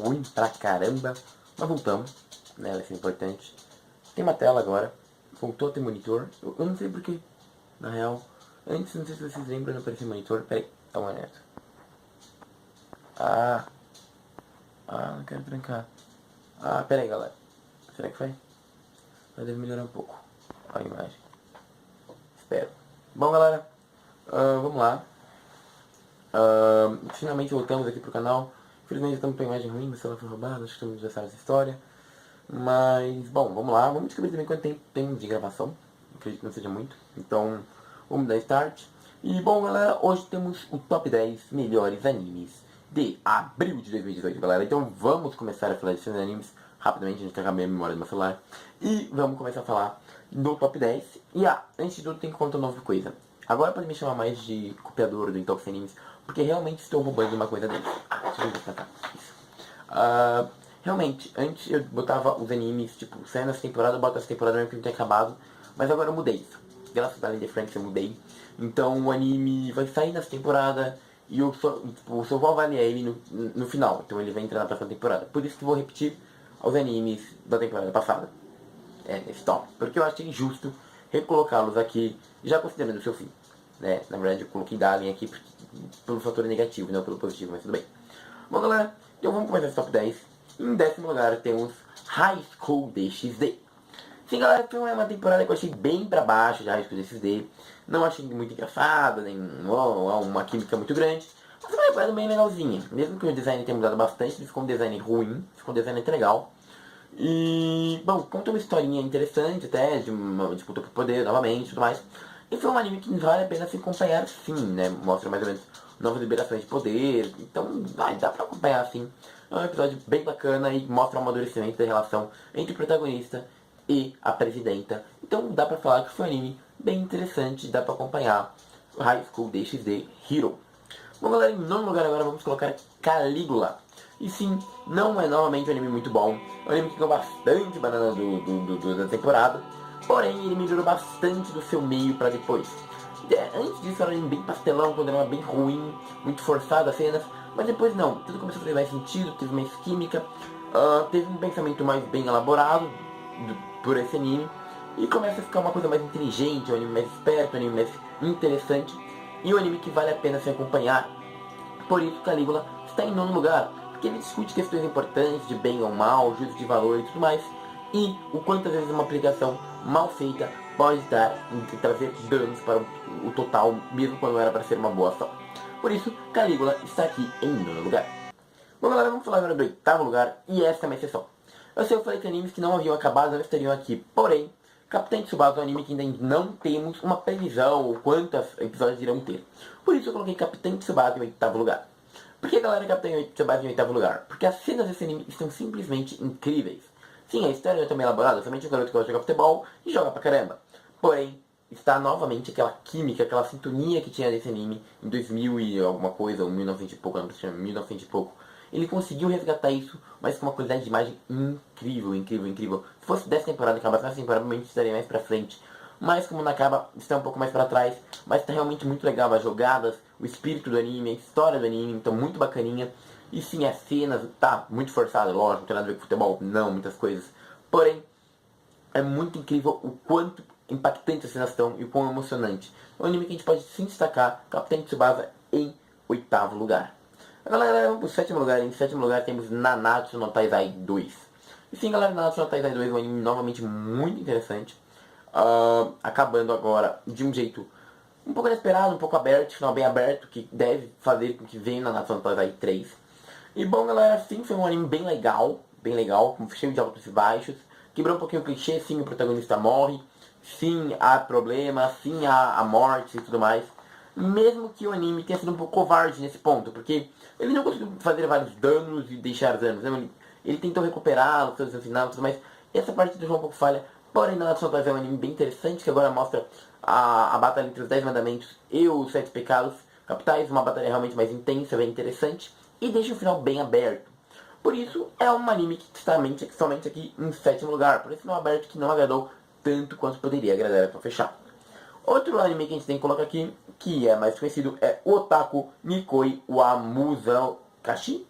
ruim pra caramba. Mas voltamos, né? Isso é importante. Tem uma tela agora. Voltou a ter monitor. Eu não sei porquê, na real. Antes, não sei se vocês lembram, não aparecia monitor. Peraí, dá uma olhada. Não quero trancar. Peraí, galera. Será que vai? Mas deve melhorar um pouco a imagem. Espero. Bom, galera, vamos lá. Finalmente voltamos aqui pro canal. Infelizmente estamos com a imagem ruim, o celular foi roubado, acho que todo mundo já sabe essa história. Mas, bom, vamos lá. Vamos descobrir também quanto tempo tem de gravação. Acredito que não seja muito. Então, vamos dar start. E, bom, galera, hoje temos o top 10 melhores animes de abril de 2018, galera. Então, vamos começar a falar desses animes rapidamente. A gente tá com a minha memória do meu celular. E vamos começar a falar do top 10. E, antes de tudo, tem que contar uma nova coisa. Agora pode me chamar mais de copiador do Intox Animes, porque realmente estou roubando uma coisa deles. Deixa eu ver se tá. Isso. Realmente, antes eu botava os animes, tipo, saindo essa temporada, eu boto essa temporada mesmo que não tinha acabado. Mas agora eu mudei isso. Graças a Lady Franks eu mudei. Então o anime vai sair nessa temporada e eu só vou avaliar ele no final. Então ele vai entrar na próxima temporada. Por isso que eu vou repetir os animes da temporada passada. Nesse top. Porque eu achei injusto recolocá-los aqui, já considerando o seu fim. Né? Na verdade eu coloquei Darling aqui pelo fator negativo, não pelo positivo, mas tudo bem. Bom, galera, então vamos começar esse top 10. Em 10º lugar temos High School DxD. Sim, galera, foi uma temporada que eu achei bem pra baixo de High School DxD. Não achei muito engraçada, nem uma química muito grande. Mas foi uma temporada bem legalzinha. Mesmo que o design tenha mudado bastante, ele ficou um design ruim, ficou um design até legal. E, bom, conta uma historinha interessante até, de uma disputa por poder novamente e tudo mais. E foi um anime que vale a pena se acompanhar sim, né? Mostra mais ou menos novas liberações de poder. Então, dá pra acompanhar sim. É um episódio bem bacana e mostra o amadurecimento da relação entre o protagonista e a presidenta. Então dá pra falar que foi um anime bem interessante, dá pra acompanhar. High School DxD Hero. Bom, galera, em 9º lugar agora vamos colocar Calígula. E sim, não é novamente um anime muito bom. É um anime que ganhou bastante banana da temporada. Porém, ele melhorou bastante do seu meio pra depois. Antes disso era um anime bem pastelão, quando era bem ruim, muito forçado as cenas. Mas depois não, tudo começou a fazer mais sentido, teve mais química. Teve um pensamento mais bem elaborado por esse anime. E começa a ficar uma coisa mais inteligente, um anime mais esperto, um anime mais interessante. E um anime que vale a pena se acompanhar. Por isso Calígula está em 9º lugar, porque ele discute questões importantes de bem ou mal, juízo de valor e tudo mais. E o quantas vezes uma aplicação mal feita pode trazer danos para o total, mesmo quando era para ser uma boa ação. Por isso, Calígula está aqui em 9º lugar. Bom, galera, vamos falar agora do 8º lugar, e essa é uma exceção. Eu falei que animes que não haviam acabado não estariam aqui, porém, Capitão Tsubasa é um anime que ainda não temos uma previsão ou quantos episódios irão ter. Por isso eu coloquei Capitão Tsubasa em 8º lugar. Por que, galera, Capitão Tsubasa em 8º lugar? Porque as cenas desse anime estão simplesmente incríveis. Sim, a história é também elaborada, somente um garoto que gosta de jogar futebol e joga pra caramba. Porém, está novamente aquela química, aquela sintonia que tinha nesse anime em 2000 e alguma coisa, ou 1900 e pouco, não sei, 1900 e pouco. Ele conseguiu resgatar isso, mas com uma qualidade de imagem incrível, incrível, incrível. Se fosse dessa temporada, acabasse nessa temporada, provavelmente estaria mais pra frente. Mas como não acaba, está um pouco mais pra trás. Mas está realmente muito legal as jogadas, o espírito do anime, a história do anime, então muito bacaninha. E sim, as cenas, tá muito forçado, lógico, não tem nada a ver com futebol, não, muitas coisas. Porém, é muito incrível o quanto impactante as cenas estão e o quão emocionante. É um anime que a gente pode sim destacar, Capitão Tsubasa em 8º lugar. Galera, vamos pro 7º lugar. Em 7º lugar temos Nanatsu no Taizai 2. E sim, galera, Nanatsu no Taizai 2 é um anime novamente muito interessante. Acabando agora de um jeito um pouco inesperado, um pouco aberto, final bem aberto, que deve fazer com que venha Nanatsu no Taizai 3. E bom, galera, sim, foi um anime bem legal, cheio de altos e baixos. Quebrou um pouquinho o clichê, sim, o protagonista morre. Sim, há problemas, sim, há mortes e tudo mais. Mesmo que o anime tenha sido um pouco covarde nesse ponto, porque ele não conseguiu fazer vários danos e deixar danos. Né? Ele tentou recuperá-los no final e tudo mais. Essa parte do jogo é um pouco falha. Porém, Nanatsu no Taizai é um anime bem interessante, que agora mostra a batalha entre os 10 mandamentos e os 7 pecados capitais. Uma batalha realmente mais intensa, bem interessante. E deixa o final bem aberto. Por isso, é um anime que está somente aqui em 7º lugar. Por esse final aberto que não agradou tanto quanto poderia agradar para fechar. Outro anime que a gente tem que colocar aqui, que é mais conhecido, é Otaku Nikoi wa Muzokashi.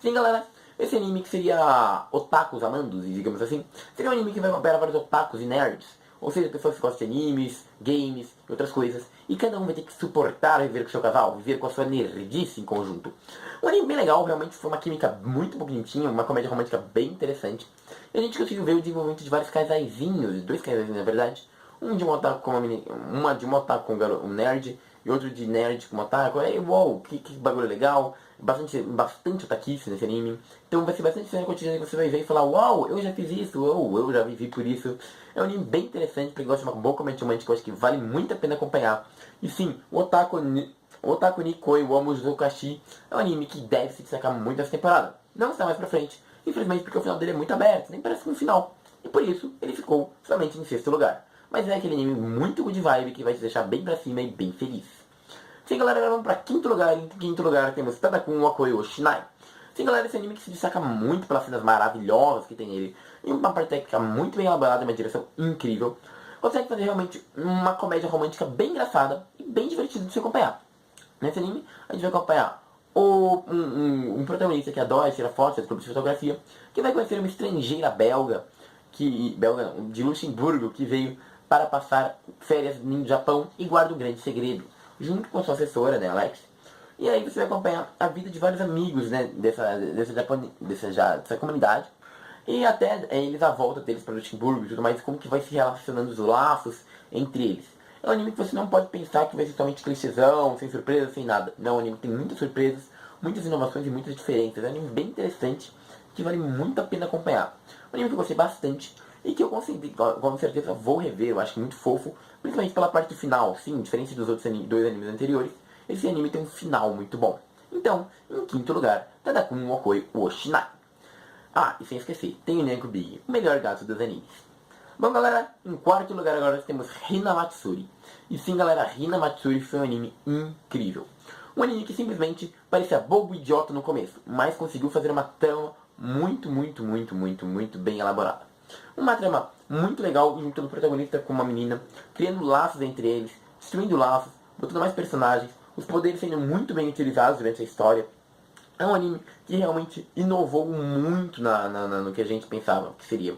Sim, galera, esse anime que seria otakus amandos, digamos assim, seria um anime que vai para vários otakus e nerds. Ou seja, pessoas que gostam de animes, games e outras coisas. E cada um vai ter que suportar viver com seu casal, viver com a sua nerdice em conjunto. Um anime bem legal, realmente foi uma química muito bonitinha, uma comédia romântica bem interessante. E a gente conseguiu ver o desenvolvimento de vários casaizinhos, dois casaizinhos na verdade. Um de um otaku com uma menina, uma de um otaku com um nerd, e outro de nerd com um otaku. Aí, uou, que bagulho legal. Bastante otakice nesse anime. Então vai ser bastante cena cotidiana que você vai ver e falar, uau, eu já fiz isso, ou eu já vivi por isso. É um anime bem interessante, pra quem gosta de uma boa comédia romântica, eu acho que vale muito a pena acompanhar. E sim, o Otaku Nikoi wa Muzokashi é um anime que deve se destacar muito essa temporada. Não está mais pra frente, infelizmente porque o final dele é muito aberto, nem parece um final. E por isso, ele ficou somente em sexto lugar. Mas é aquele anime muito good vibe que vai te deixar bem pra cima e bem feliz. Sim, galera, agora vamos para quinto lugar. Em quinto lugar temos Tadakun Wakoi o Shinai. Sim, galera, esse anime que se destaca muito pelas cenas maravilhosas que tem nele. E uma parte técnica muito bem elaborada, uma direção incrível. Consegue fazer realmente uma comédia romântica bem engraçada e bem divertida de se acompanhar. Nesse anime, a gente vai acompanhar um protagonista que adora tirar fotos, clube de fotografia, que vai conhecer uma estrangeira belga, de Luxemburgo, que veio para passar férias no Japão e guarda um grande segredo, junto com sua assessora, né, Alex. E aí você vai acompanhar a vida de vários amigos, né, dessa comunidade. E até eles, a volta deles para Luxemburgo e tudo mais, como que vai se relacionando os laços entre eles. É um anime que você não pode pensar que vai ser somente clichêzão, sem surpresa, sem nada. Não, é um anime que tem muitas surpresas, muitas inovações e muitas diferenças. É um anime bem interessante, que vale muito a pena acompanhar. Um anime que eu gostei bastante e que eu com certeza vou rever, eu acho muito fofo, principalmente pela parte do final. Sim, diferente dos outros dois animes anteriores, esse anime tem um final muito bom. Então, em quinto lugar, Tadakun Wakoi o Shinai. Ah, e sem esquecer, tem o Nyanko Big, o melhor gato dos animes. Bom, galera, em quarto lugar agora nós temos Hina Matsuri. E sim, galera, Hina Matsuri foi um anime incrível. Um anime que simplesmente parecia bobo e idiota no começo, mas conseguiu fazer uma trama muito bem elaborada. Uma trama muito legal, juntando o protagonista com uma menina, criando laços entre eles, destruindo laços, botando mais personagens, os poderes sendo muito bem utilizados durante a história. É um anime que realmente inovou muito no que a gente pensava que seria.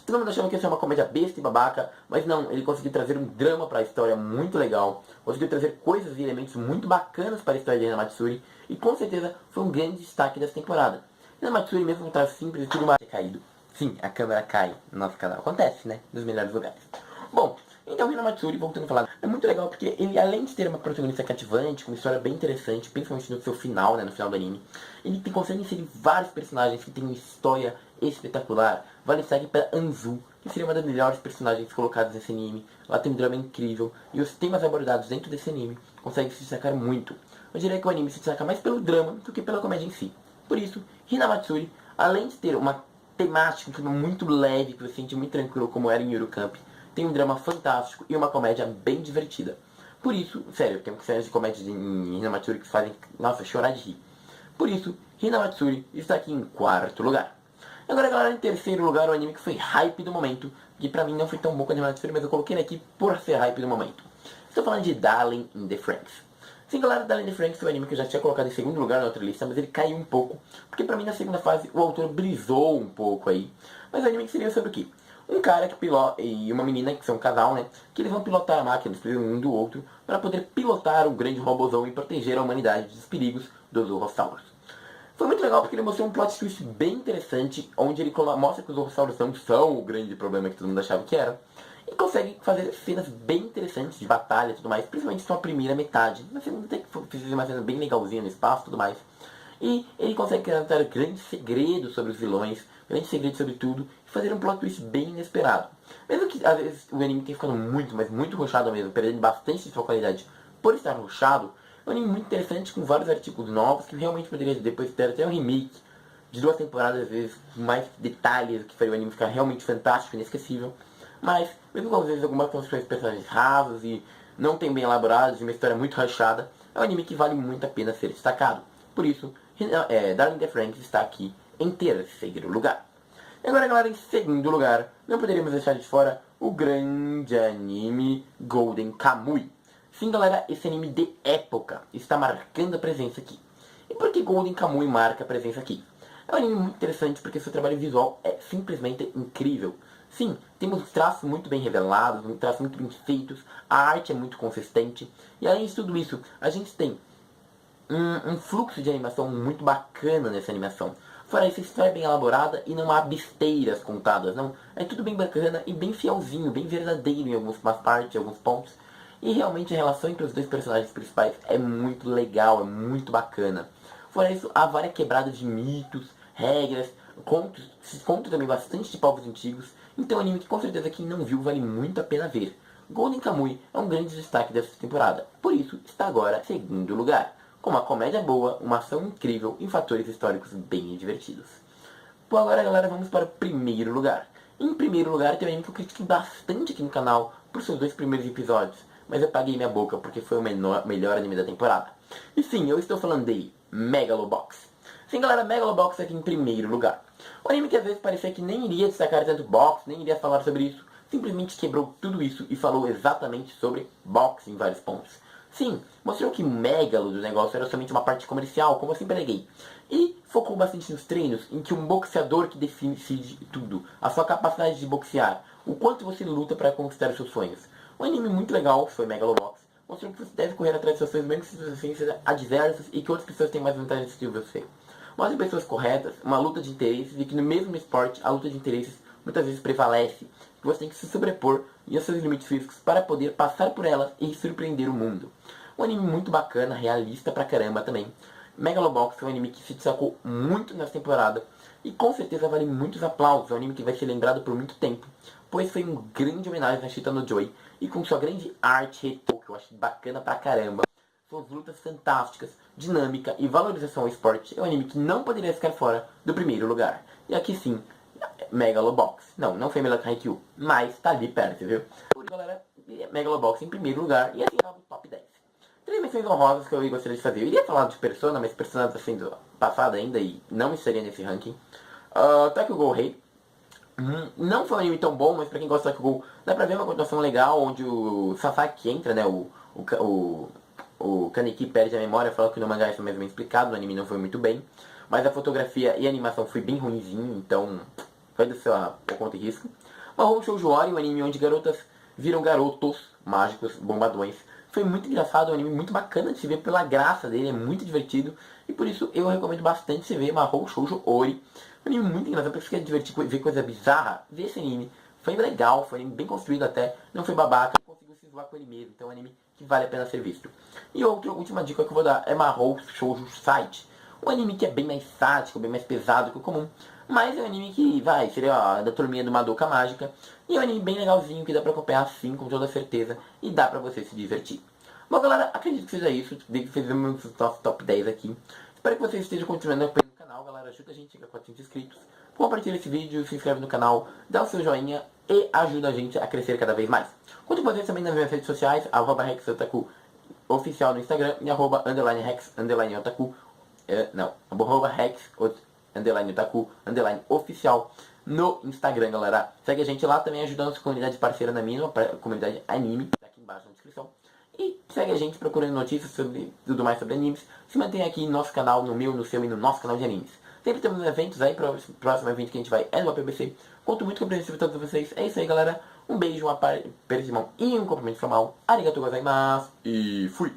Todo mundo achava que ia ser uma comédia besta e babaca, mas não, ele conseguiu trazer um drama para a história muito legal, conseguiu trazer coisas e elementos muito bacanas para a história de Hina Matsuri, e com certeza foi um grande destaque dessa temporada. Hina Matsuri, mesmo com traço simples e tudo mais, caído. Sim, a câmera cai no nosso canal. Acontece, né? Nos melhores lugares. Bom, então Hina Matsuri, voltando a falar, é muito legal porque ele, além de ter uma protagonista cativante, com uma história bem interessante, principalmente no seu final, né, no final do anime, ele consegue inserir vários personagens que têm uma história espetacular. Vale destaque para Anzu, que seria uma das melhores personagens colocadas nesse anime. Ela tem um drama incrível, e os temas abordados dentro desse anime conseguem se destacar muito. Eu diria que o anime se destaca mais pelo drama do que pela comédia em si. Por isso, Hina Matsuri, além de ter uma temática, um clima muito leve, que você sente muito tranquilo, como era em Yuru Camp, tem um drama fantástico e uma comédia bem divertida. Por isso, sério, tem cenas de comédia em Hina Matsuri que fazem, nossa, chorar de rir. Por isso, Hina Matsuri está aqui em quarto lugar. Agora, galera, em terceiro lugar, o anime que foi hype do momento, que pra mim não foi tão bom quanto Hina Matsuri, mas eu coloquei ele aqui por ser hype do momento. Estou falando de Darling in the Franxx. Sim, galera, Darling in the Franxx foi um anime que eu já tinha colocado em segundo lugar na outra lista, mas ele caiu um pouco, porque pra mim na segunda fase o autor brisou um pouco aí. Mas o anime que seria sobre o quê? Um cara que pilota e uma menina, que são um casal, né? Que eles vão pilotar máquinas um do outro para poder pilotar um grande robôzão e proteger a humanidade dos perigos dos dinossauros. Foi muito legal porque ele mostrou um plot twist bem interessante, onde ele mostra que os dinossauros não são o grande problema que todo mundo achava que era. E consegue fazer cenas bem interessantes de batalha e tudo mais, principalmente sua primeira metade. Na segunda tem que fazer uma cena bem legalzinha no espaço e tudo mais. E ele consegue criar grandes segredos sobre os vilões, grandes segredos sobre tudo, e fazer um plot twist bem inesperado. Mesmo que às vezes o anime tenha ficado muito, mas muito rushado mesmo, perdendo bastante de sua qualidade por estar rushado, é um anime muito interessante com vários artigos novos que realmente poderia depois ter até um remake de 2 temporadas, às vezes com mais detalhes, que faria o anime ficar realmente fantástico, inesquecível. Mas, mesmo com às vezes algumas construções de personagens rasos e não tem bem elaborados, e uma história muito rachada, é um anime que vale muito a pena ser destacado. Por isso, Darling in the Franxx está aqui em terceiro lugar. E agora, galera, em segundo lugar, não poderíamos deixar de fora o grande anime Golden Kamuy. Sim, galera, esse anime de época está marcando a presença aqui. E por que Golden Kamuy marca a presença aqui? É um anime muito interessante porque seu trabalho visual é simplesmente incrível. Sim, temos traços muito bem revelados, traços muito bem feitos, a arte é muito consistente, e além de tudo isso, a gente tem um fluxo de animação muito bacana nessa animação. Fora isso, a história é bem elaborada e não há besteiras contadas, não. É tudo bem bacana e bem fielzinho, bem verdadeiro em algumas partes, em alguns pontos. E realmente a relação entre os dois personagens principais é muito legal, é muito bacana. Fora isso, há várias quebradas de mitos, regras, contos, se conta também bastante de povos antigos. Então é um anime que com certeza quem não viu vale muito a pena ver. Golden Kamuy é um grande destaque dessa temporada, por isso está agora em segundo lugar, com uma comédia boa, uma ação incrível e fatores históricos bem divertidos. Bom, agora galera, vamos para o primeiro lugar. Em primeiro lugar tem um anime que eu critiquei bastante aqui no canal por seus 2 primeiros episódios, mas eu paguei minha boca porque foi o melhor anime da temporada. E sim, eu estou falando de Megalobox. Sim galera, Megalobox aqui em primeiro lugar. O anime que às vezes parecia que nem iria destacar tanto box, nem iria falar sobre isso, simplesmente quebrou tudo isso e falou exatamente sobre boxe em vários pontos. Sim, mostrou que o megalo do negócio era somente uma parte comercial, como eu sempre aleguei. E focou bastante nos treinos, em que um boxeador que decide tudo, a sua capacidade de boxear, o quanto você luta para conquistar os seus sonhos. Um anime muito legal foi Megalobox, mostrou que você deve correr atrás dos seus sonhos mesmo que suas sejam adversas e que outras pessoas têm mais vantagens que você. Mostra pessoas corretas, uma luta de interesses e que no mesmo esporte a luta de interesses muitas vezes prevalece. Você tem que se sobrepor e aos seus limites físicos para poder passar por elas e surpreender o mundo. Um anime muito bacana, realista pra caramba também. Megalobox é um anime que se destacou muito nessa temporada e com certeza vale muitos aplausos. É um anime que vai ser lembrado por muito tempo, pois foi um grande homenagem a Shita no Joy e com sua grande arte retrô, que eu acho bacana pra caramba. Suas lutas fantásticas, dinâmica e valorização ao esporte é um anime que não poderia ficar fora do primeiro lugar. E aqui sim, Megalobox. Não foi melhor que Haikyuu, mas tá ali perto, viu? Por isso, galera, Megalobox em primeiro lugar e assim acaba o top 10. 3 menções honrosas que eu gostaria de fazer. Eu iria falar de Persona, mas Persona tá sendo passada ainda e não estaria nesse ranking. Tokyo Ghoul Rei. Não foi um anime tão bom, mas pra quem gosta de Tokyo Ghoul, dá pra ver uma continuação legal, onde o Sasaki entra, né, o Kaneki perde a memória, fala que no mangá isso é mais bem explicado, no anime não foi muito bem. Mas a fotografia e a animação foi bem ruimzinho, então vai do seu conta e risco. Mahou Shoujo Ori, um anime onde garotas viram garotos mágicos, bombadões. Foi muito engraçado, é um anime muito bacana de se ver pela graça dele, é muito divertido. E por isso eu recomendo bastante se ver Mahou Shoujo Ori. Um anime muito engraçado, porque você quer divertir, ver coisa bizarra, ver esse anime. Foi legal, foi um anime bem construído até, não foi babaca, conseguiu se zoar com ele mesmo. Então é um anime que vale a pena ser visto. E outra última dica que eu vou dar é Mahou Shoujo Site. Um anime que é bem mais sádico, bem mais pesado que o comum. Mas é um anime que, seria da turminha do Madoka Mágica. E é um anime bem legalzinho, que dá pra acompanhar assim, com toda certeza. E dá pra você se divertir. Bom, galera, acredito que seja isso. Fizemos o nosso top 10 aqui. Espero que vocês estejam continuando acompanhando o canal, galera. Ajuda a gente a chegar a 400 inscritos. Compartilha esse vídeo, se inscreve no canal, dá o seu joinha e ajuda a gente a crescer cada vez mais. Conto com vocês também nas minhas redes sociais, @RexOtaku oficial no Instagram e @Rex_Otaku @Rex_Otaku_oficial no Instagram, galera. Segue a gente lá também, ajudando a comunidade parceira na minha, a comunidade anime, tá aqui embaixo na descrição. E segue a gente procurando notícias sobre tudo mais sobre animes. Se mantém aqui no nosso canal, no meu, no seu e no nosso canal de animes. Sempre temos eventos aí, próximo evento que a gente vai é no APBC. Conto muito compreensível a todos vocês. É isso aí, galera. Um beijo, um aperto de mão e um cumprimento formal. Arigatou gozaimasu. E fui!